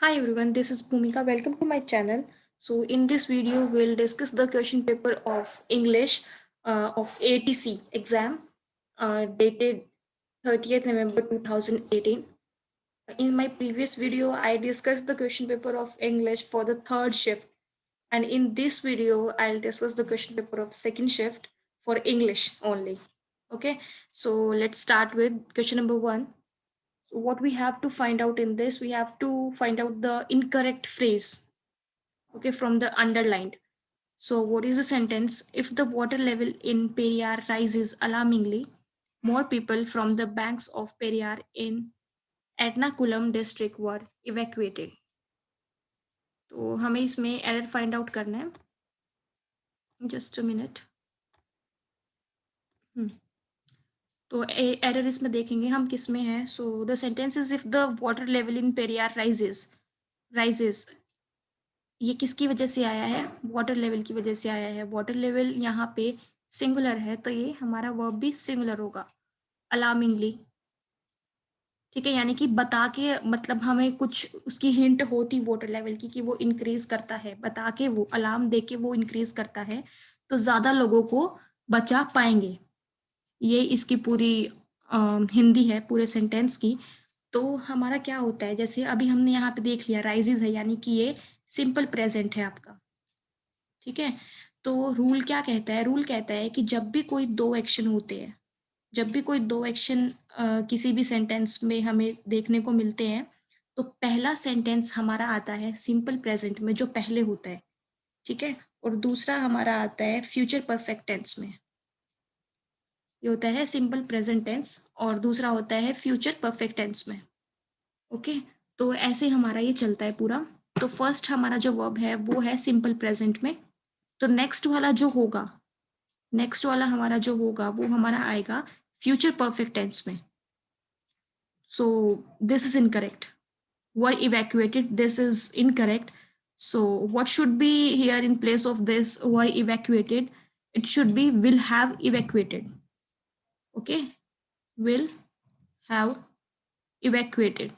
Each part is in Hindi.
Hi everyone, this is Bhumika. Welcome to my channel. So in this video, we'll discuss the question paper of English of ATC exam dated 30th November 2018. In my previous video, I discussed the question paper of English for the third shift. And in this video, I'll discuss the question paper of second shift for English only. Okay, so let's start with question number 1. So what we have to find out in this, we have to find out the incorrect phrase, okay, from the underlined. So what is the sentence? If the water level in Periyar rises alarmingly, more people from the banks of Periyar in Ernakulam district were evacuated. तो हमें इसमें एरर फाइंड आउट करना है. Just a minute. तो एरर इसमें देखेंगे हम किस में है. So the sentence is if the water level in Periyar rises ये किसकी वजह से आया है? वाटर लेवल की वजह से आया है. वाटर लेवल यहाँ पे सिंगुलर है तो ये हमारा वर्ब भी सिंगुलर होगा. अलार्मिंगली, ठीक है, यानी कि बता के, मतलब हमें कुछ उसकी हिंट होती वाटर लेवल की कि वो इंक्रीज करता है, बता के वो अलार्म दे के वो इंक्रीज करता है तो ज्यादा लोगों को बचा पाएंगे. ये इसकी पूरी हिंदी है पूरे सेंटेंस की. तो हमारा क्या होता है, जैसे अभी हमने यहाँ पे देख लिया राइजेस है, यानी कि ये सिंपल प्रेजेंट है आपका. ठीक है, तो रूल क्या कहता है? रूल कहता है कि जब भी कोई दो एक्शन होते हैं, जब भी कोई दो एक्शन किसी भी सेंटेंस में हमें देखने को मिलते हैं, तो पहला सेंटेंस हमारा आता है सिंपल प्रेजेंट में जो पहले होता है. ठीक है, और दूसरा हमारा आता है फ्यूचर परफेक्ट टेंस में. ये होता है सिंपल प्रेजेंट टेंस और दूसरा होता है फ्यूचर परफेक्ट टेंस में. ओके, तो ऐसे हमारा ये चलता है पूरा. तो फर्स्ट हमारा जो वर्ब है वो है सिंपल प्रेजेंट में. तो नेक्स्ट वाला जो होगा, नेक्स्ट वाला हमारा जो होगा वो हमारा आएगा फ्यूचर परफेक्ट टेंस में. So this is incorrect. Were evacuated, this is incorrect. So what should be here in place of this were evacuated? It should be will have evacuated. Okay, will have evacuated.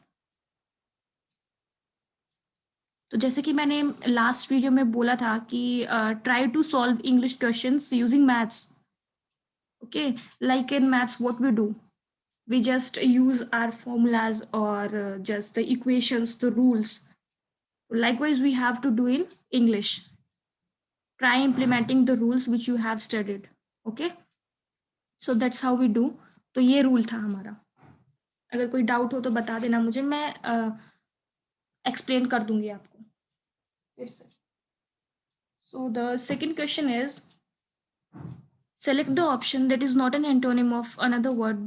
तो जैसे कि मैंने लास्ट वीडियो में बोला था कि try to solve English questions using maths. Okay, like in maths what we do, we just use our formulas or just the equations, the rules. Likewise we have to do in English. Try implementing the rules which you have studied. Okay, so that's how we do. तो ये रूल था हमारा. अगर कोई डाउट हो तो बता देना मुझे, मैं एक्सप्लेन कर दूंगी आपको फिर से. So the second question is, select the option that is not an antonym of another word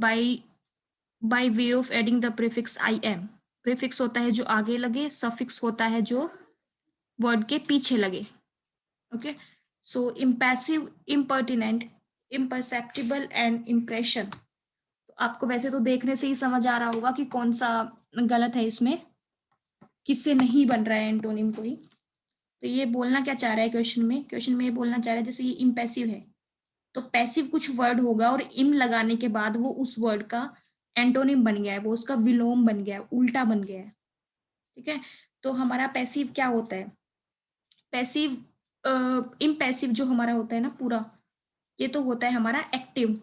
by way of adding the prefix im. Prefix होता है जो आगे लगे, सफिक्स होता है जो वर्ड के पीछे लगे. Okay, so impassive, impertinent, imperceptible and impression. तो आपको वैसे तो देखने से ही समझ आ रहा होगा कि कौन सा गलत है इसमें, किससे नहीं बन रहा है एंटोनिम कोई. तो ये बोलना क्या चाह रहा है क्वेश्चन में? क्वेश्चन में ये बोलना चाह रहा है जैसे ये इम्पैसिव है तो पैसिव कुछ वर्ड होगा और इम लगाने के बाद वो उस वर्ड का एंटोनिम बन गया है, वो उसका विलोम बन गया है, उल्टा बन गया है. ठीक है, तो हमारा पैसिव क्या होता है? पैसिव, इम्पैसिव जो हमारा होता है ना पूरा, ये तो होता है हमारा active.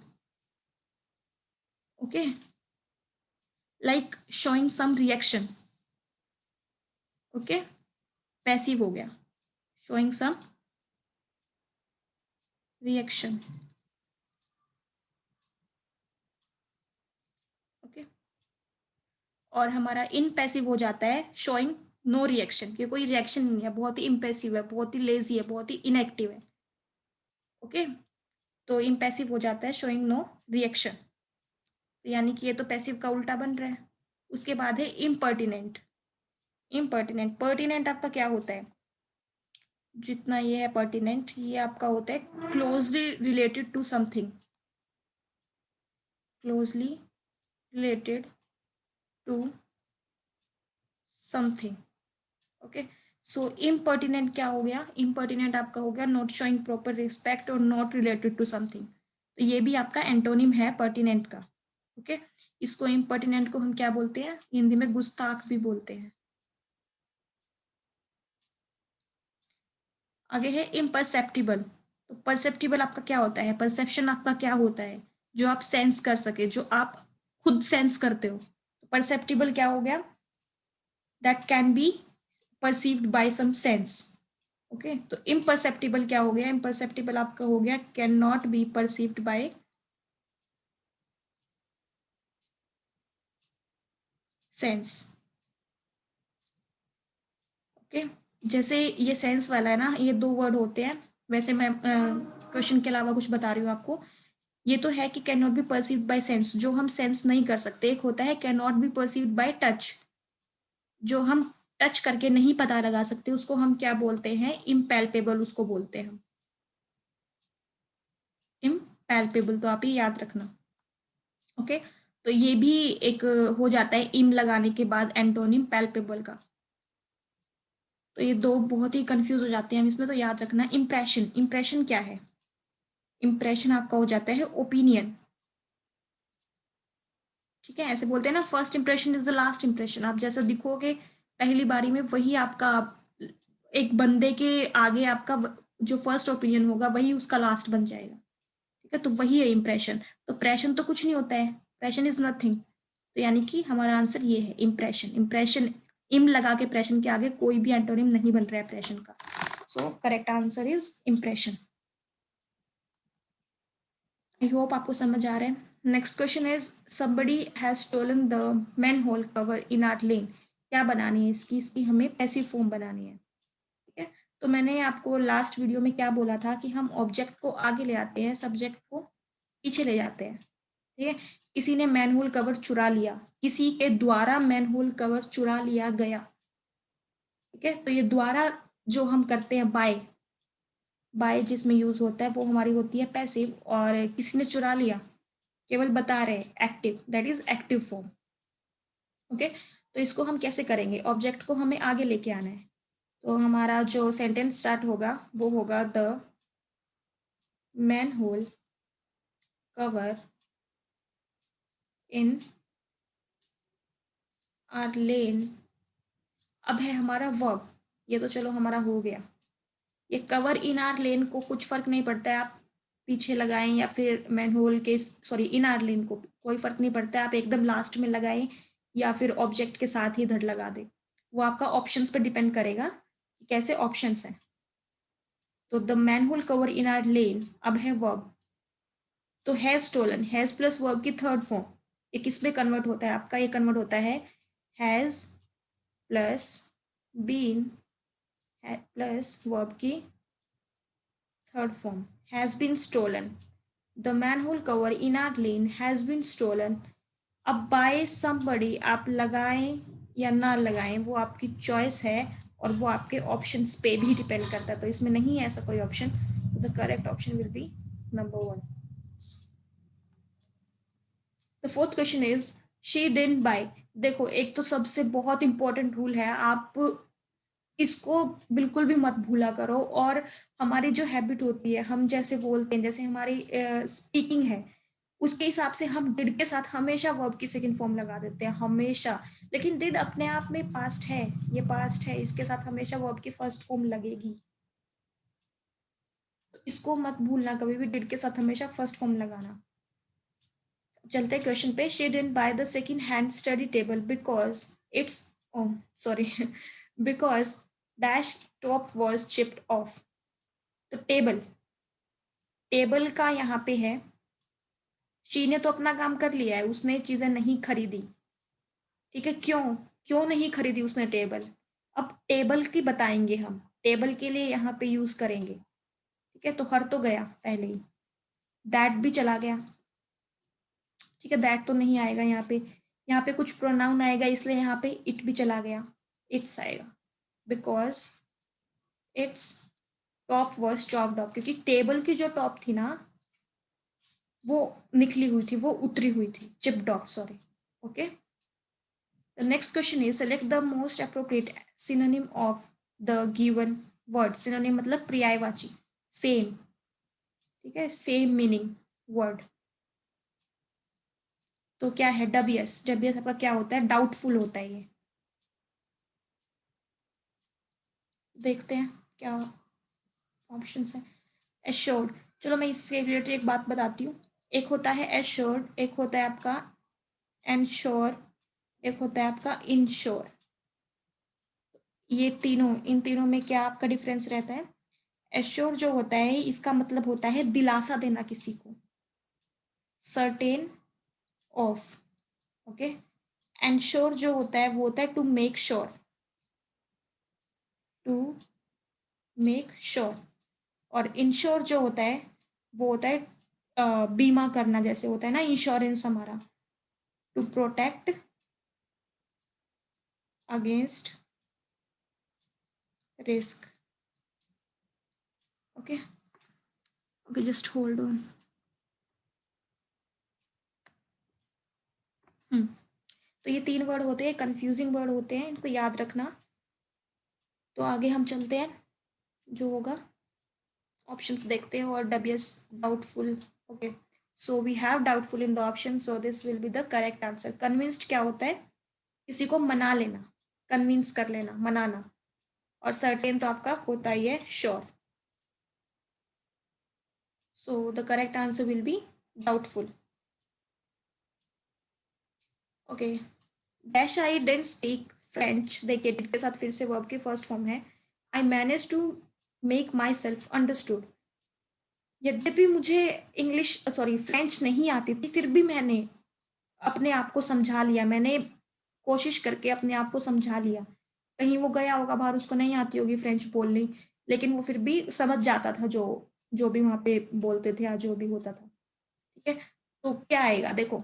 Okay, like showing some reaction. Okay, passive हो गया, शोइंग सम रिएक्शन. ओके, और हमारा इनपैसिव हो जाता है शोइंग नो रिएक्शन, कि कोई रिएक्शन नहीं है, बहुत ही इम्पैसिव है, बहुत ही लेजी है, बहुत ही इनएक्टिव है. ओके, तो इम्पैसिव हो जाता है शोइंग नो रिएक्शन, यानी कि ये तो पैसिव का उल्टा बन रहा है. उसके बाद है इम्पर्टिनेंट. इम्पर्टिनेंट, पर्टिनेंट आपका क्या होता है? जितना ये है पर्टिनेंट, ये आपका होता है closely related to something, closely related to something. Okay, so impertinent क्या हो गया? इम्पर्टिनेंट आपका हो गया नॉट शोइंग प्रॉपर रिस्पेक्ट और नॉट रिलेटेड टू समथिंग. तो ये भी आपका एंटोनिम है पर्टिनेंट का. ओके, इसको इम्पर्टिनेंट को हम क्या बोलते हैं हिंदी में? गुस्ताख भी बोलते हैं. आगे है इम्परसेप्टिबल। तो परसेप्टिबल आपका क्या होता है, परसेप्शन आपका क्या होता है, जो आप सेंस कर सके, जो आप खुद सेंस करते हो। परसेप्टिबल क्या हो गया, that can be perceived by some sense. Okay, तो इम्परसेप्टिबल क्या हो गया, इम्परसेप्टिबल आपका हो गया can not be perceived by sense. Okay, जैसे ये सेंस वाला है ना, ये दो वर्ड होते हैं। वैसे मैं क्वेश्चन के अलावा कुछ बता रही हूँ आपको। ये तो है कि can not be perceived by sense, जो हम सेंस नहीं कर सकते। एक होता है can not be perceived bye touch, जो हम टच करके नहीं पता लगा सकते, उसको हम क्या बोलते हैं, इम्पैल्पेबल उसको बोलते हैं। इम्पैल्पेबल, तो आप ये याद रखना। ओके, तो ये भी एक हो जाता है इम लगाने के बाद एंटोनिम पैल्पेबल का। तो ये दो बहुत ही कंफ्यूज हो जाते हैं हम इसमें, तो याद रखना। इम्प्रेशन, इम्प्रेशन क्या है, इम्प्रेशन आपका हो जाता है ओपिनियन। ठीक है, ऐसे बोलते हैं ना, first impression is the last impression. आप जैसा दिखोगे पहली बारी में, वही आपका, एक बंदे के आगे आपका जो फर्स्ट ओपिनियन होगा वही उसका लास्ट बन जाएगा। ठीक है, तो वही है इंप्रेशन। तो प्रेशन तो कुछ नहीं होता है, प्रेशन इज नथिंग। तो यानी कि हमारा आंसर ये है इम्प्रेशन। इम्प्रेशन, इम लगा के प्रेशन के आगे कोई भी एंटोनिम नहीं बन रहा है प्रेशन का। So correct answer is impression. I hope आपको समझ आ रहा है। Next question is somebody has stolen the manhole cover in our lane। क्या बनानी है इसकी, इसकी हमें पैसिव फॉर्म बनानी है। ठीक है, तो मैंने आपको लास्ट वीडियो में क्या बोला था कि हम ऑब्जेक्ट को आगे ले आते हैं, सब्जेक्ट को पीछे ले जाते हैं। ठीक है, किसी ने मैनहोल कवर चुरा लिया, किसी के द्वारा मैनहोल कवर चुरा लिया गया। ठीक है, तो ये द्वारा जो हम करते हैं बाय, बाय जिसमें यूज होता है वो हमारी होती है पैसिव, और किसी ने चुरा लिया केवल बता रहे हैं active, that is active form. Okay, तो इसको हम कैसे करेंगे, ऑब्जेक्ट को हमें आगे लेके आना है। तो हमारा जो सेंटेंस स्टार्ट होगा वो होगा the manhole cover in our lane. अब है हमारा वर्ब, ये तो चलो हमारा हो गया। ये कवर इन आर लेन को कुछ फर्क नहीं पड़ता है, आप पीछे लगाएं या फिर मैनहोल के, सॉरी इन आर लेन को कोई फर्क नहीं पड़ता है, आप एकदम लास्ट में लगाएं या फिर ऑब्जेक्ट के साथ ही धड़ लगा दें। वो आपका ऑप्शंस पर डिपेंड करेगा कि कैसे ऑप्शंस हैं। तो the manhole cover in our lane अब है वर्ब। तो has stolen, has plus verb की थर्ड फॉर्म, ये किस में कन्वर्ट होता है आपका, ये कन्वर्ट होता है has plus been plus verb की third form, has been stolen. The manhole cover in our lane has been stolen. अब बाय समबडी आप लगाएं या ना लगाएं वो आपकी चॉइस है, और वो आपके ऑप्शंस पे भी डिपेंड करता है। तो इसमें नहीं है ऐसा कोई option, the correct option will be number 1। The fourth question is she didn't buy. देखो, एक तो सबसे बहुत इंपॉर्टेंट रूल है, आप इसको बिल्कुल भी मत भूला करो। और हमारी जो हैबिट होती है, हम जैसे बोलते हैं, जैसे हमारी स्पीकिंग है, उसके हिसाब से हम डिड के साथ हमेशा वर्ब की सेकंड फॉर्म लगा देते हैं, हमेशा। लेकिन डिड अपने आप में पास्ट है, ये पास्ट है, इसके साथ हमेशा वर्ब की फर्स्ट फॉर्म लगेगी। तो इसको मत भूलना, कभी भी डिड के साथ हमेशा फर्स्ट फॉर्म लगाना। चलते क्वेश्चन पे। She didn't buy the second hand study table because it's, oh sorry, because dash top was chipped off. तो टेबल, टेबल का यहाँ पे है, शी ने तो अपना काम कर लिया है, उसने चीजें नहीं खरीदी। ठीक है, क्यों, क्यों नहीं खरीदी उसने टेबल। अब टेबल की बताएंगे हम, टेबल के लिए यहाँ पे यूज करेंगे। ठीक है, तो हर तो गया पहले ही, दैट भी चला गया। ठीक है, दैट तो नहीं आएगा यहाँ पे, यहाँ पे कुछ प्रोनाउन आएगा, इसलिए यहाँ पे इट भी चला गया, इट्स आएगा। Because its top was chopped off, क्योंकि टेबल की जो टॉप थी ना वो निकली हुई थी, वो उतरी हुई थी, chipped of, sorry. Okay, the next question is select the most appropriate synonym of the given word. Synonym मतलब पर्यायवाची, सेम। ठीक है, सेम मीनिंग वर्ड। तो क्या है, डबियस। डबियस आपका क्या होता है, डाउटफुल होता है ये। देखते हैं क्या ऑप्शन है एश्योर्ड। चलो मैं इससे रिलेटेड एक बात बताती हूँ। एक होता है एश्योर्ड, एक होता है आपका एनश्योर, एक होता है आपका इंश्योर। ये तीनों, इन तीनों में क्या आपका डिफरेंस रहता है? एश्योर जो होता है इसका मतलब होता है दिलासा देना किसी को, सर्टेन ऑफ। ओके। एंश्योर जो होता है वो होता है to make sure, to make sure. और इंश्योर जो होता है वो होता है बीमा करना, जैसे होता है ना इंश्योरेंस हमारा, to protect against risk. Okay okay, just hold on. तो ये तीन वर्ड होते हैं, कंफ्यूजिंग वर्ड होते हैं, इनको याद रखना। तो आगे हम चलते हैं, जो होगा ऑप्शंस देखते हैं। और dubious doubtful. Okay, so we have doubtful in the option, so this will be the correct answer. Convinced क्या होता है? किसी को मना लेना, कन्विंस कर लेना, मनाना। और सर्टेन तो आपका होता ही है sure. So the correct answer will be doubtful. Okay, dash I didn't speak French. देखिए डिड के साथ फिर से वर्ब की फर्स्ट फॉर्म है। I manage to make myself understood. यद्यपि मुझे इंग्लिश सॉरी फ्रेंच नहीं आती थी, फिर भी मैंने अपने आप को समझा लिया, मैंने कोशिश करके अपने आप को समझा लिया। कहीं वो गया होगा बाहर, उसको नहीं आती होगी फ्रेंच बोलनी, लेकिन वो फिर भी समझ जाता था जो जो भी वहाँ पे बोलते थे या जो भी होता था। ठीक है, तो क्या आएगा देखो,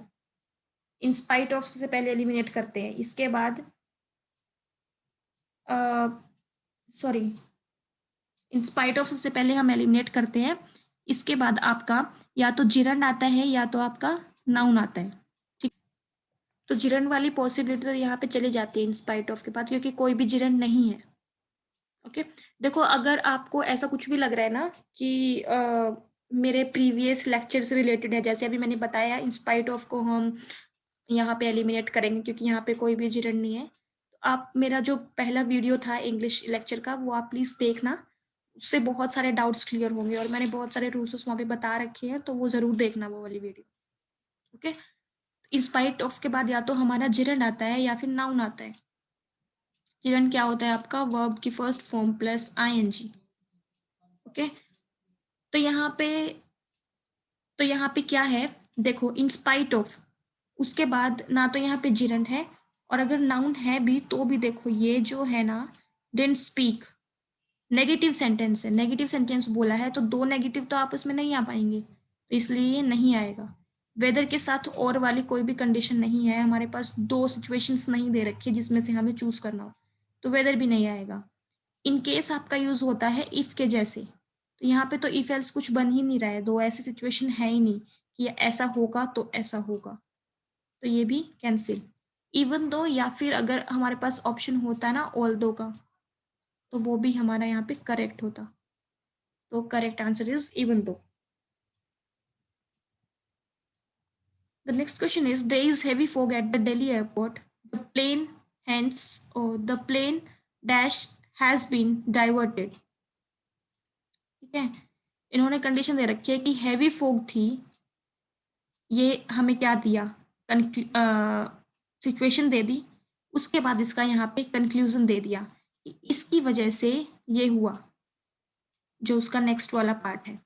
इन स्पाइट ऑफ से पहले एलिमिनेट करते हैं, इसके बाद सॉरी, इन स्पाइट ऑफ सबसे पहले हम एलिमिनेट करते हैं। इसके बाद आपका या तो जिरंड आता है या तो आपका नाउन आता है। ठीक, तो जिरंड वाली पॉसिबिलिटी तो यहाँ पे चली जाती है इन स्पाइट ऑफ के बाद, क्योंकि कोई भी जिरंड नहीं है। ओके, देखो अगर आपको ऐसा कुछ भी लग रहा है ना कि मेरे प्रीवियस लेक्चर से रिलेटेड है, जैसे अभी मैंने बताया इन स्पाइट ऑफ को हम यहाँ पे एलिमिनेट करेंगे क्योंकि यहाँ पे कोई भी जिरंड नहीं है, तो आप मेरा जो पहला वीडियो था इंग्लिश लेक्चर का वो आप प्लीज़ देखना, उससे बहुत सारे डाउट्स क्लियर होंगे और मैंने बहुत सारे रूल्स वहाँ पे बता रखे हैं, तो वो ज़रूर देखना वो वाली video. Okay, in spite of के बाद या तो हमारा जिरंड आता है या फिर नाउन आता है। जिरंड क्या होता है आपका? वर्ब की first form plus ING. Okay, तो यहाँ पे क्या है देखो, इन स्पाइट ऑफ, उसके बाद ना तो यहाँ पे जिरंड है, और अगर नाउन है भी तो भी देखो ये जो है ना, डिडंट स्पीक, नेगेटिव सेंटेंस है, नेगेटिव सेंटेंस बोला है, तो दो नेगेटिव तो आपस में नहीं आ पाएंगे, तो इसलिए ये नहीं आएगा। वेदर के साथ और वाली कोई भी कंडीशन नहीं है, हमारे पास दो सिचुएशंस नहीं दे रखी है जिसमें से हमें चूज करना हो, तो वेदर भी नहीं आएगा। इन केस आपका यूज होता है इफ के जैसे, तो यहाँ पे तो इफ एल्स कुछ बन ही नहीं रहा है, दो ऐसी सिचुएशन है ही नहीं कि ऐसा होगा तो ऐसा होगा, तो ये भी कैंसिल। इवन दो, या फिर अगर हमारे पास ऑप्शन होता है ना ऑल दो का, तो वो भी हमारा यहाँ पे करेक्ट होता, तो correct answer is even though. The next question is, there is heavy fog at the Delhi airport. The plane hence or the plane dash has been diverted. ठीक है, इन्होंने कंडीशन दे रखी है कि हैवी फोग थी, ये हमें क्या दिया, सिचुएशन दे दी, उसके बाद इसका यहाँ पे कंक्लूजन दे दिया कि इसकी वजह से ये हुआ, जो उसका नेक्स्ट वाला पार्ट है,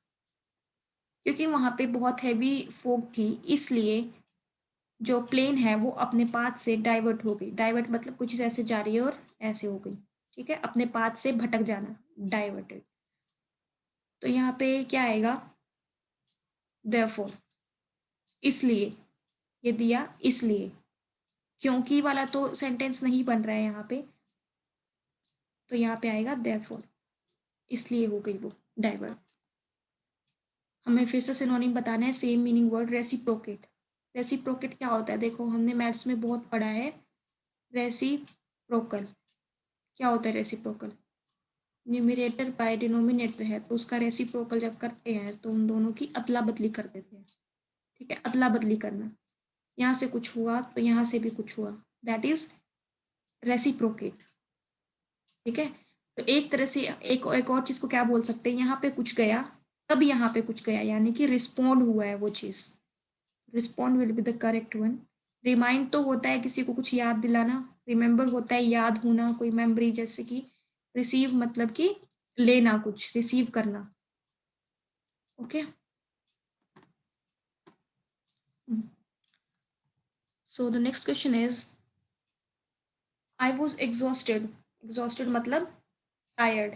क्योंकि वहाँ पे बहुत हैवी फोग थी, इसलिए जो प्लेन है वो अपने पाथ से डाइवर्ट हो गई। डाइवर्ट मतलब कुछ ऐसे जा रही है और ऐसे हो गई। ठीक है, अपने पाथ से भटक जाना, डाइवर्टेड। तो यहाँ पे क्या आएगा? देयरफॉर, इसलिए, ये दिया इसलिए, क्योंकि वाला तो सेंटेंस नहीं बन रहा है यहाँ पे, तो यहाँ पे आएगा देयरफॉर, इसलिए हो गई वो डाइवर्ट। हमें फिर से सिनोनिम बताना है, same meaning word reciprocate. Reciprocate क्या होता है? देखो हमने मैथ्स में बहुत पढ़ा है, रेसिप्रोकल। क्या होता है रेसिप्रोकल? न्यूमरेटर बाय डिनोमिनेटर है, तो उसका रेसिप्रोकल जब करते हैं तो उन दोनों की अदला बदली कर देते हैं। ठीक है, अदला बदली करना, यहाँ से कुछ हुआ तो यहाँ से भी कुछ हुआ, दैट इज रेसिप्रोकेट। ठीक है, तो एक तरह से एक और चीज को क्या बोल सकते हैं, यहाँ पे कुछ गया तब यहाँ पे कुछ गया, यानी कि रिस्पॉन्ड हुआ है वो चीज। Respond will be the correct one. Remind तो होता है किसी को कुछ याद दिलाना, रिमेम्बर होता है याद होना, कोई मेमोरी, जैसे कि रिसीव मतलब कि लेना, कुछ रिसीव करना। Okay, so the next question is I was exhausted. Exhausted मतलब tired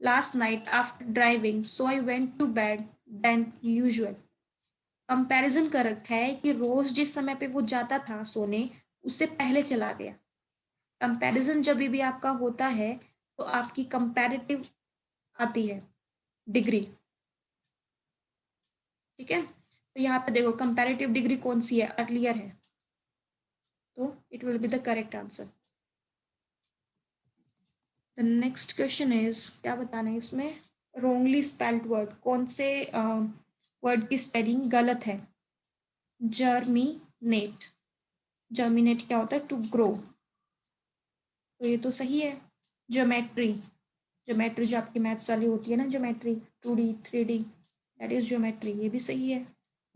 last night after driving, so I went to bed then usual. Comparison कर रखा है कि रोज जिस समय पे वो जाता था सोने, उससे पहले चला गया। कंपैरिजन जब भी आपका होता है तो आपकी कंपैरेटिव आती है डिग्री, ठीक है। तो यहाँ पे देखो कंपैरेटिव डिग्री कौन सी है, अर्लियर है, तो it will be the correct answer. The next question is, क्या बताना है इसमें, रोंगली स्पेल्ड वर्ड, कौन से वर्ड की स्पेलिंग गलत है। जर्मिनेट, जर्मिनेट क्या होता है, टू ग्रो, तो ये तो सही है। ज्योमेट्री, ज्योमेट्री जो आपकी मैथ्स वाली होती है ना, geometry 2D 3D, that is geometry, ये भी सही है।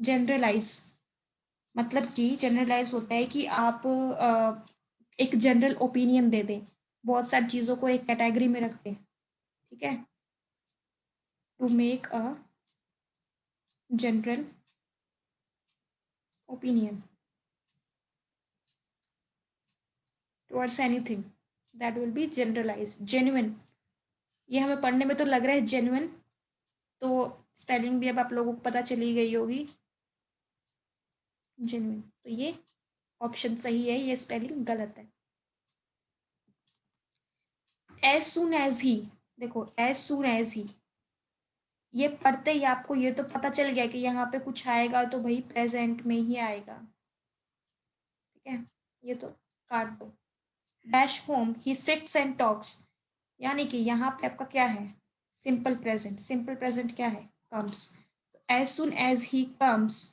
जनरलाइज, मतलब कि जनरलाइज होता है कि आप एक जनरल ओपिनियन दे दें, बहुत सारी चीज़ों को एक कैटेगरी में रख दें, ठीक है। To make a general opinion towards anything, that will be generalize. Genuine, ये हमें पढ़ने में तो लग रहा है जेन्युइन, तो स्पेलिंग भी अब आप लोगों को पता चली गई होगी, जेन्युइन, तो ये ऑप्शन सही है, ये स्पेलिंग गलत है। एज सुन एज ही, देखो एज सुन एज ही, ये पढ़ते ही आपको ये तो पता चल गया कि यहाँ पे कुछ आएगा तो भाई प्रेजेंट में ही आएगा, ठीक है, ये तो काट दो। Dash home he sits and talks, यानी कि यहाँ पे आपका क्या है, सिंपल प्रेजेंट, सिंपल प्रेजेंट क्या है, comes. As soon as he comes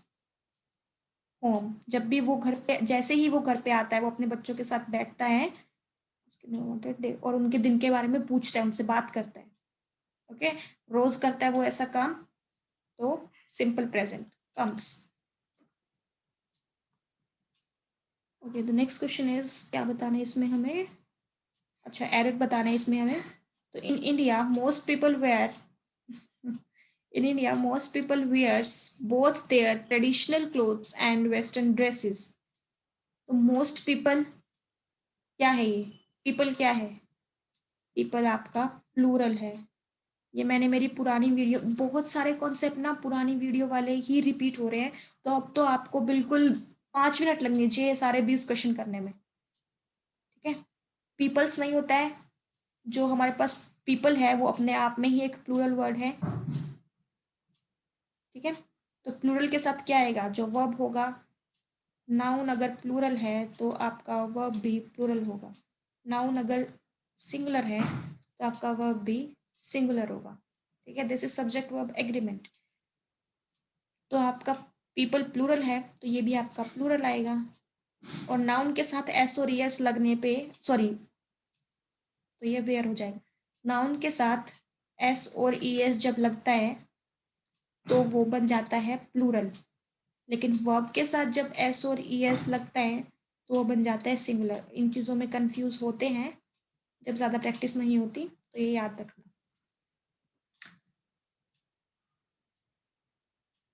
home, जब भी वो घर पे, जैसे ही वो घर पे आता है, वो अपने बच्चों के साथ बैठता है और उनके दिन के बारे में पूछता है, उनसे बात करता है, ओके, रोज करता है वो ऐसा काम, तो simple present comes. Okay, the next question is, क्या बताना है इसमें हमें, अच्छा एरर बताना है इसमें हमें। तो in India most people wear, in India most people wears both their traditional clothes and western dresses, तो मोस्ट पीपल क्या है, ये पीपल क्या है, पीपल आपका प्लूरल है। ये मैंने मेरी पुरानी वीडियो, बहुत सारे कॉन्सेप्ट ना पुरानी वीडियो वाले ही रिपीट हो रहे हैं, तो अब तो आपको बिल्कुल 5 मिनट लगने चाहिए सारे 20 क्वेश्चन करने में, ठीक है। पीपल्स नहीं होता है, जो हमारे पास पीपल है वो अपने आप में ही एक प्लूरल वर्ड है, ठीक है। तो प्लूरल के साथ क्या आएगा, जो वर्ब होगा, नाउन अगर प्लूरल है तो आपका वर्ब भी प्लूरल होगा, नाउन अगर सिंगुलर है तो आपका वर्ब भी सिंगुलर होगा, ठीक है। This is subject verb agreement, तो आपका पीपल प्लूरल है तो ये भी आपका प्लूरल आएगा, और नाउन के साथ एस और एस लगने पे, सॉरी, तो ये वेयर हो जाएगा। नाउन के साथ एस और ई एस जब लगता है तो वो बन जाता है प्लूरल, लेकिन वर्ब के साथ जब एस और ई एस लगता है तो वो बन जाता है सिंगुलर। इन चीज़ों में कंफ्यूज होते हैं जब ज़्यादा प्रैक्टिस नहीं होती, तो ये याद रखना।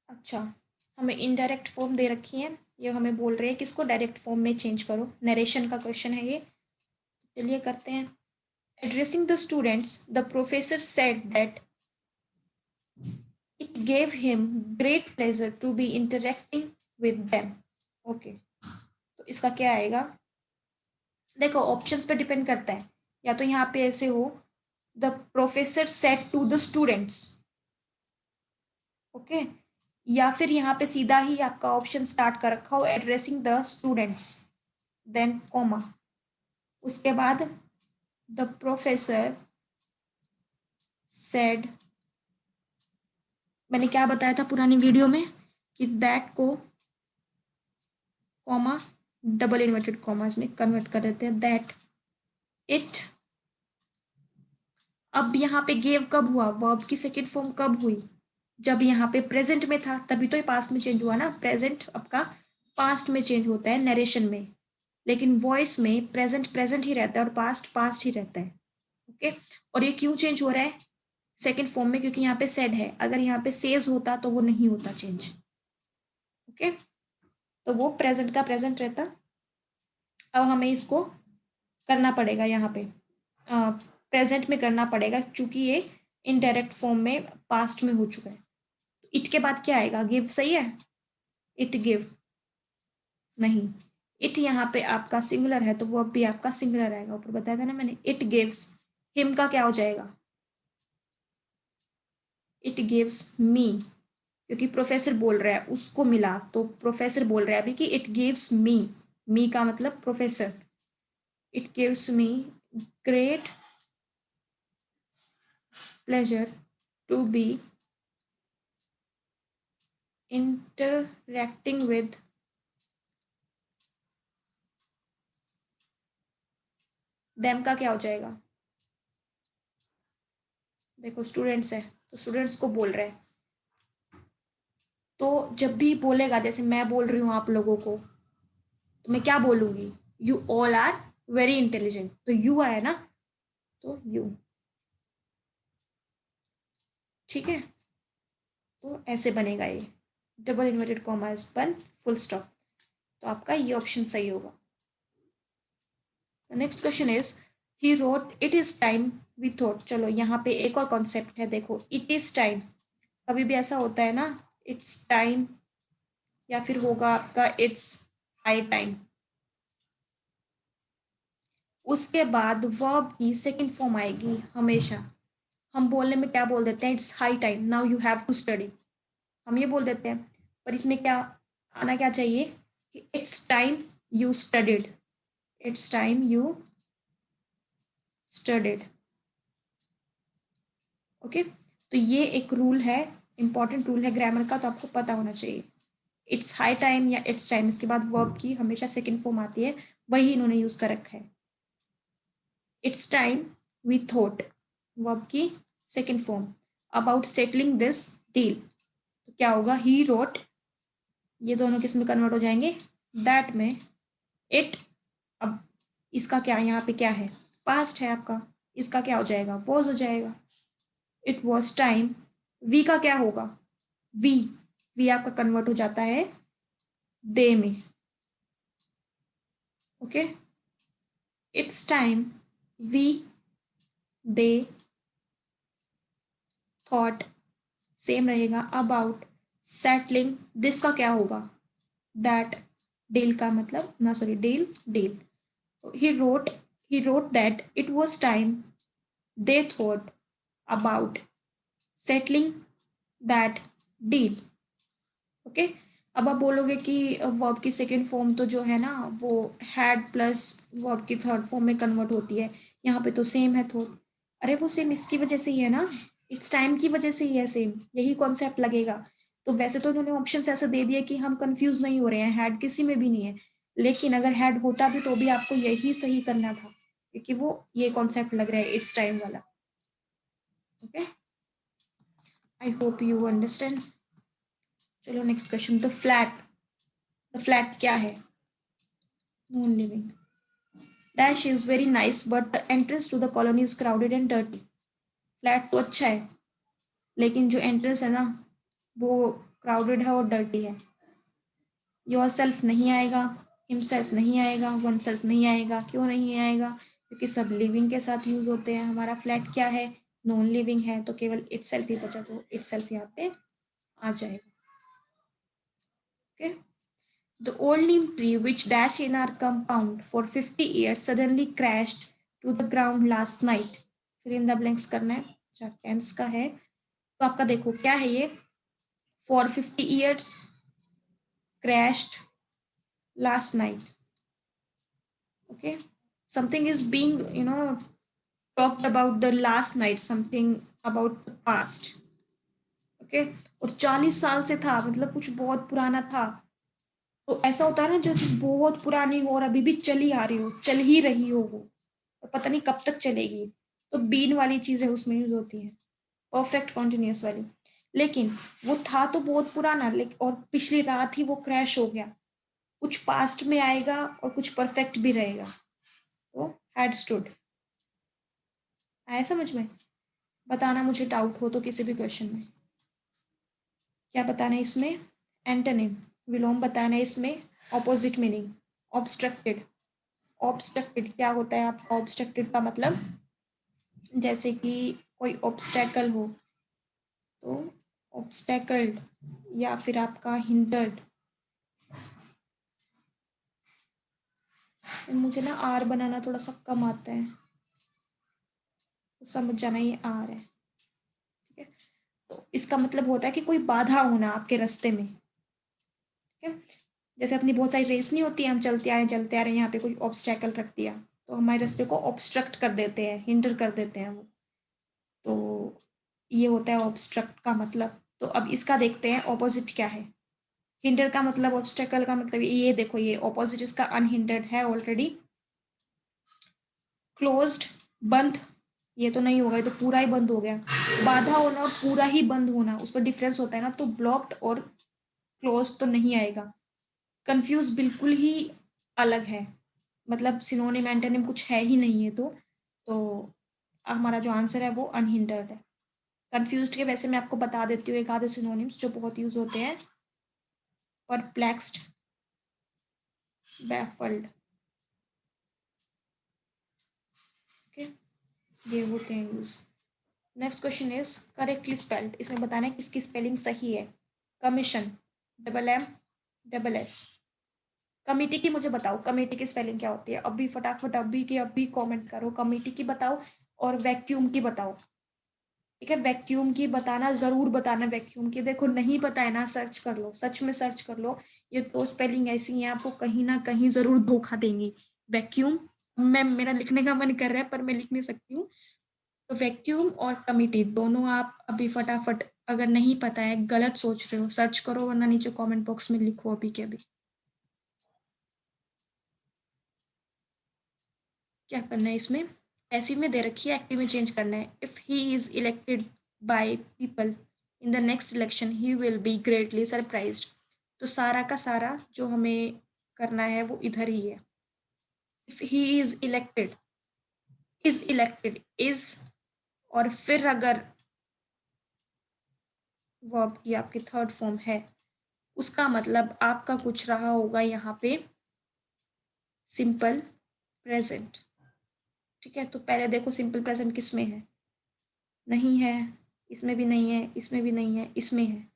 अच्छा, हमें इनडायरेक्ट फॉर्म दे रखी है, ये हमें बोल रहे हैं कि इसको डायरेक्ट फॉर्म में चेंज करो, नरेशन का क्वेश्चन है ये, चलिए करते हैं। Addressing the students the professor said that it gave him great pleasure to be interacting with them, okay, तो इसका क्या आएगा, देखो ऑप्शंस पे डिपेंड करता है, या तो यहाँ पे ऐसे हो, the professor said to the students, okay, या फिर यहाँ पे सीधा ही आपका ऑप्शन स्टार्ट कर रखा हो addressing the students, then comma, उसके बाद द प्रोफेसर सेड, मैंने क्या बताया था पुरानी वीडियो में कि दैट को कॉमा डबल इन्वर्टेड कॉमास में कन्वर्ट कर देते हैं, दैट इट अब यहाँ पे गेव कब हुआ, वर्ब की सेकेंड फॉर्म कब हुई, जब यहाँ पे प्रेजेंट में था, तभी तो ये पास्ट में चेंज हुआ ना। प्रेजेंट आपका पास्ट में चेंज होता है नरेशन में, लेकिन वॉइस में प्रेजेंट प्रेजेंट ही रहता है और पास्ट पास्ट ही रहता है। ओके, और ये क्यों चेंज हो रहा है सेकेंड फॉर्म में, क्योंकि यहाँ पे सेड है, अगर यहाँ पे सेज होता तो वो नहीं होता चेंज। ओके, तो वो प्रेजेंट का प्रेजेंट रहता। अब हमें इसको करना पड़ेगा यहाँ पे प्रेजेंट में करना पड़ेगा, क्योंकि ये इनडायरेक्ट फॉर्म में पास्ट में हो चुका है। इट के बाद क्या आएगा, गिव, सही है, इट गिव, नहीं, इट यहाँ पे आपका सिंगुलर है तो वो अब भी आपका सिंगुलर आएगा, ऊपर बताया था ना मैंने, इट गिव्स, हिम का क्या हो जाएगा, इट गिव्स मी, क्योंकि प्रोफेसर बोल रहा है उसको मिला, तो प्रोफेसर बोल रहा है अभी कि इट गिव्स मी का मतलब professor, it gives me great pleasure to be interacting with them का क्या हो जाएगा, देखो स्टूडेंट्स है तो स्टूडेंट्स को बोल रहे हैं, तो जब भी बोलेगा, जैसे मैं बोल रही हूँ आप लोगों को, तो मैं क्या बोलूंगी, you all are very intelligent, तो यू आया ना, तो यू, ठीक है, तो ऐसे बनेगा ये, डबल इन्वर्टेड कॉमास बन फुल स्टॉप, तो आपका ये ऑप्शन सही होगा। Next question is he wrote it is time we thought, चलो यहाँ पे एक और कॉन्सेप्ट है, देखो इट इज टाइम, कभी भी ऐसा होता है ना, इट्स टाइम, या फिर होगा आपका इट्स हाई टाइम, उसके बाद वर्ब की सेकंड फॉर्म आएगी हमेशा, हम बोलने में क्या बोल देते हैं, it's high time now you have to study, हम ये बोल देते हैं, पर इसमें क्या आना क्या चाहिए कि it's time you studied, it's time you studied. Okay, तो ये एक रूल है, इंपॉर्टेंट रूल है ग्रामर का, तो आपको पता होना चाहिए, इट्स हाई टाइम या इट्स टाइम, इसके बाद वर्ब की हमेशा सेकंड फॉर्म आती है, वही इन्होंने यूज कर रखा है, it's time we thought, verb की second form, about settling this deal, तो क्या होगा, ही रोट, ये दोनों किस में कन्वर्ट हो जाएंगे, दैट में, इट, अब इसका क्या यहाँ पे क्या है, पास्ट है आपका, इसका क्या हो जाएगा, वॉज हो जाएगा, इट वॉज टाइम, वी का क्या होगा, वी, वी आपका कन्वर्ट हो जाता है दे में। Okay, it's time we they thought, same रहेगा, अबाउट सेटलिंग दिस का क्या होगा, दैट, डील का मतलब ना, sorry, deal, deal, he wrote he wrote that it was time they thought about settling that deal। Okay, अब आप बोलोगे कि वर्ब की सेकेंड फॉर्म तो जो है ना वो हैड प्लस वर्ब की थर्ड फॉर्म में कन्वर्ट होती है, यहाँ पे तो सेम है थॉट, अरे वो सेम इसकी वजह से ही है ना, इट्स टाइम की वजह से ही है, सेम यही कॉन्सेप्ट लगेगा। तो वैसे तो उन्होंने ऑप्शन ऐसे दे दिए कि हम कंफ्यूज नहीं हो रहे हैं, हैड किसी में भी नहीं है, लेकिन अगर हैड होता भी तो भी आपको यही सही करना था, क्योंकि वो ये कॉन्सेप्ट लग रहा है इट्स टाइम वाला। Okay, I hope you understand. चलो नेक्स्ट क्वेश्चन, द फ्लैट क्या है, non living, dash is very nice but the entrance to the colony is crowded and dirty, flat तो अच्छा है लेकिन जो एंट्रेंस है ना वो क्राउडेड है और डर्टी है, योर सेल्फ नहीं आएगा, हिमसेल्फ नहीं आएगा, वन सेल्फ नहीं आएगा, क्यों नहीं आएगा, क्योंकि सब लिविंग के साथ यूज होते हैं, हमारा फ्लैट क्या है, नॉन लिविंग है, तो केवल इट सेल्फ ही बचा, तो इट सेल्फ यहाँ पे आ जाएगा। Okay, the old neem tree which dashed in our compound for 50 years suddenly crashed to the ground last night। फिर इन द ब्लैंक्स करना है, अच्छा टेंस का है, तो आपका देखो क्या है ये, for 50 years crashed last night। okay, something is being talked about the last night, something about the past। okay, और 40 साल से था, मतलब कुछ बहुत पुराना था, तो ऐसा होता है ना जो चीज बहुत पुरानी हो और अभी भी चली आ रही हो, चल ही रही हो वो, और पता नहीं कब तक चलेगी, तो बीन वाली चीज़ें उसमें यूज होती है, परफेक्ट कॉन्टिन्यूस वाली। लेकिन वो था तो बहुत पुराना, लेकिन और पिछली रात ही वो क्रैश हो गया। कुछ पास्ट में आएगा और कुछ परफेक्ट भी रहेगा। तो हैड स्टूड, आया समझ में? बताना मुझे डाउट हो तो किसी भी क्वेश्चन में। क्या बताना है इसमें? एंटोनिम, विलोम बताना है इसमें। Opposite meaning, obstructed. ऑब्स्ट्रक्टेड क्या होता है आपका? ऑब्स्ट्रक्टेड का मतलब जैसे कि कोई ऑब्स्टैकल हो, तो ऑब्स्टैकल्ड, या फिर आपका हिंडर्ड। मुझे ना आर बनाना थोड़ा सा कम आता है, तो समझ जाना ये आर है, ठीक है। तो इसका मतलब होता है कि कोई बाधा होना आपके रास्ते में, ठीक है। जैसे अपनी बहुत सारी रेस नहीं होती है, हम चलते आ रहे हैं, यहाँ पे कोई ऑब्स्टैकल रख दिया तो हमारे रास्ते को ऑब्स्ट्रक्ट कर देते हैं, हिंडर कर देते हैं वो। तो ये होता है ऑब्स्ट्रक्ट का मतलब। तो अब इसका देखते हैं ऑपोजिट क्या है। हिंडर का मतलब, ऑब्स्टेकल का मतलब, ये देखो ये ऑपोजिट इसका अनहिंडर्ड है ऑलरेडी। क्लोज्ड, बंद, ये तो नहीं होगा, ये तो पूरा ही बंद हो गया। बाधा होना और पूरा ही बंद होना, उसका डिफरेंस होता है ना। तो ब्लॉक्ड और क्लोज तो नहीं आएगा। कंफ्यूज बिल्कुल ही अलग है, मतलब सिनोनिम एंटोनिम कुछ है ही नहीं है। तो हमारा जो आंसर है वो अनहिंडर्ड है। कंफ्यूज्ड के वैसे मैं आपको बता देती हूँ एक आधे सिनोनिम्स जो बहुत यूज होते हैं। परप्लेक्स्ड, बैफल्ड, ओके, ये होते हैं use. Next question is correctly spelled, इसमें बताना है किसकी स्पेलिंग सही है। Commission, double M double S. Committee की मुझे बताओ, कमिटी की स्पेलिंग क्या होती है? अभी फटाफट, अभी कमेंट करो, कमिटी की बताओ। और वैक्यूम की बताओ, ठीक है। वैक्यूम की बताना, जरूर बताना वैक्यूम की। देखो नहीं पता है ना, सर्च कर लो, सच में सर्च कर लो। ये तो स्पेलिंग ऐसी है आपको कहीं ना कहीं जरूर धोखा देंगी। वैक्यूम, मैं, मेरा लिखने का मन कर रहा है पर मैं लिख नहीं सकती हूँ। तो वैक्यूम और कमिटी दोनों आप अभी फटाफट, अगर नहीं पता है, गलत सोच रहे हो, सर्च करो, वरना नीचे कमेंट बॉक्स में लिखो अभी के अभी। क्या करना है इसमें? पैसिव में दे रखी है, एक्टिव में चेंज करना है। If he is elected by people in the next election he will be greatly surprised. तो सारा का सारा जो हमें करना है वो इधर ही है। If he is elected, is, और फिर अगर वर्ब की आपकी थर्ड फॉर्म है, उसका मतलब आपका कुछ रहा होगा यहाँ पे सिंपल प्रेजेंट, ठीक है। तो पहले देखो सिंपल प्रेजेंट किस में है? नहीं है, इसमें भी नहीं है, इसमें भी नहीं है, इसमें है।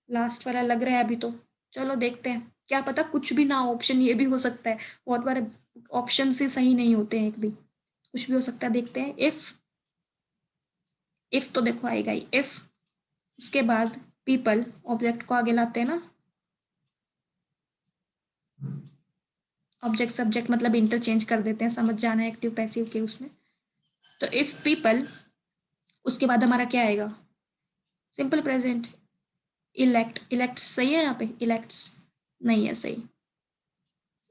लास्ट वाला लग रहा है अभी तो। चलो देखते हैं, क्या पता कुछ भी ना, ऑप्शन ये भी हो सकता है। बहुत बार ऑप्शन से सही नहीं होते हैं एक भी, कुछ भी हो सकता है। देखते हैं। इफ तो देखो आएगा ही इफ। उसके बाद पीपल, ऑब्जेक्ट को आगे लाते हैं ना। ऑब्जेक्ट सब्जेक्ट मतलब इंटरचेंज कर देते हैं, समझ जाना है एक्टिव पैसिव के उसमें। तो इफ पीपल, उसके बाद हमारा क्या आएगा? Simple present. इलेक्ट, इलेक्ट सही है यहाँ पे? इलेक्ट्स नहीं है सही,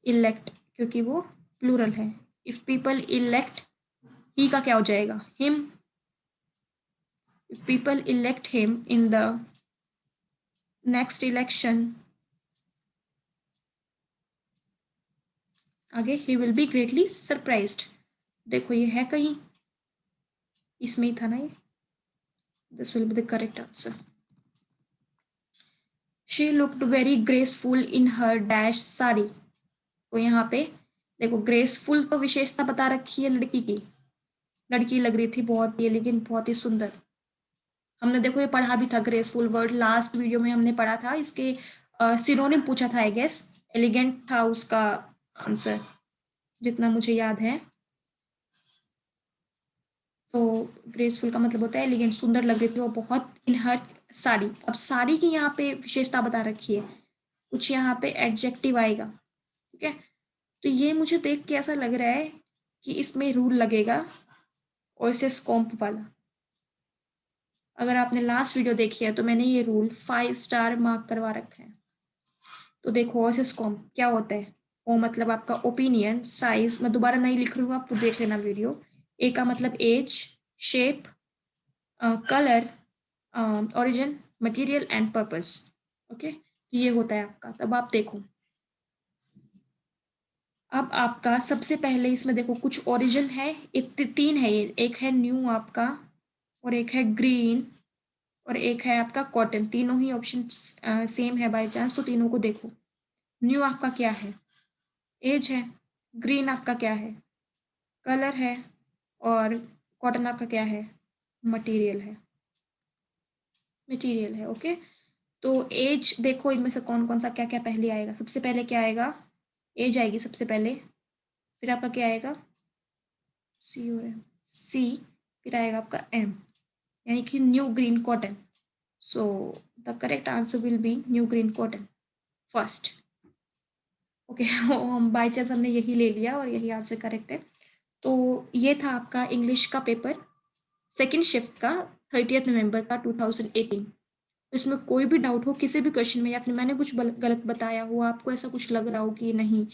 इलेक्ट, क्योंकि वो प्लूरल है। इफ पीपल इलेक्ट, ही का क्या हो जाएगा? Him. If people elect him in the next election, आगे he will be greatly surprised. देखो ये है कहीं, इसमें ही था ना ये। This will be the correct answer. She looked very graceful in her dash sari. तो यहाँ पे देखो, ग्रेसफुल तो विशेषता बता रखी है लड़की की। लड़की लग रही थी बहुत ही, लेकिन बहुत ही सुंदर। हमने देखो ये पढ़ा भी था, ग्रेसफुल वर्ड लास्ट वीडियो में हमने पढ़ा था। इसके सिनोनिम पूछा था आई गेस। एलिगेंट था उसका आंसर, जितना मुझे याद है। तो ग्रेसफुल का मतलब होता है एलिगेंट, सुंदर लग रही थी वो बहुत। इन हर साड़ी, अब साड़ी की यहाँ पे विशेषता बता रखी है, कुछ यहाँ पे एडजेक्टिव आएगा, ठीक है। तो ये मुझे देख के ऐसा लग रहा है कि इसमें रूल लगेगा और इसे स्कॉम्प वाला। अगर आपने लास्ट वीडियो देखी है तो मैंने ये रूल 5 स्टार मार्क करवा रखा है। तो देखो ओसिस्कॉम क्या होता है? ओ मतलब आपका ओपिनियन, साइज, मैं दोबारा नहीं लिख रही हूँ, आप देख लेना वीडियो। ए का मतलब age, shape, colour, origin, material and purpose. Okay, ये होता है आपका. तब आप देखो, अब आपका सबसे पहले इसमें देखो कुछ ओरिजिन है, तीन है ये. एक है न्यू आपका, और एक है ग्रीन, और एक है आपका कॉटन. तीनों ही ऑप्शन सेम है बाय चांस, तो तीनों को देखो. न्यू आपका क्या है? एज है. ग्रीन आपका क्या है? कलर है. और कॉटन आपका क्या है? मटेरियल है. मटेरियल है. ओके, तो एज देखो इनमें से कौन कौन सा क्या क्या पहले आएगा. सबसे पहले क्या आएगा? एज आएगी सबसे पहले. फिर आपका क्या आएगा? सी और एम. सी. फिर आएगा आपका एम, यानी कि new green cotton. So the correct answer will B new green cotton first. Okay, हम बाई चांस हमने यही ले लिया और यही आंसर करेक्ट है. तो ये था आपका इंग्लिश का पेपर, सेकेंड शिफ्ट का, 30 नवंबर का 2018. इसमें कोई भी डाउट हो किसी भी क्वेश्चन में, या फिर मैंने कुछ गलत बताया हो, आपको ऐसा कुछ लग रहा हो कि नहीं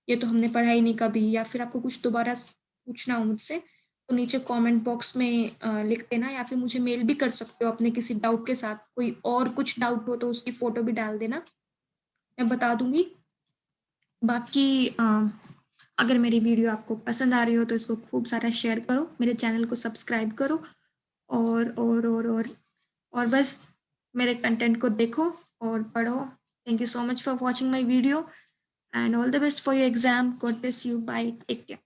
ये तो हमने पढ़ा ही नहीं कभी, या फिर आपको कुछ दोबारा पूछना हो मुझसे, तो नीचे कमेंट बॉक्स में लिख देना, या फिर मुझे मेल भी कर सकते हो अपने किसी डाउट के साथ. कोई और कुछ डाउट हो तो उसकी फ़ोटो भी डाल देना, मैं बता दूंगी. बाकी अगर मेरी वीडियो आपको पसंद आ रही हो तो इसको खूब सारा शेयर करो, मेरे चैनल को सब्सक्राइब करो, और बस मेरे कंटेंट को देखो और पढ़ो. Thank you so much for watching my video, and all the best for your exam. God bless you. Bye. Take care.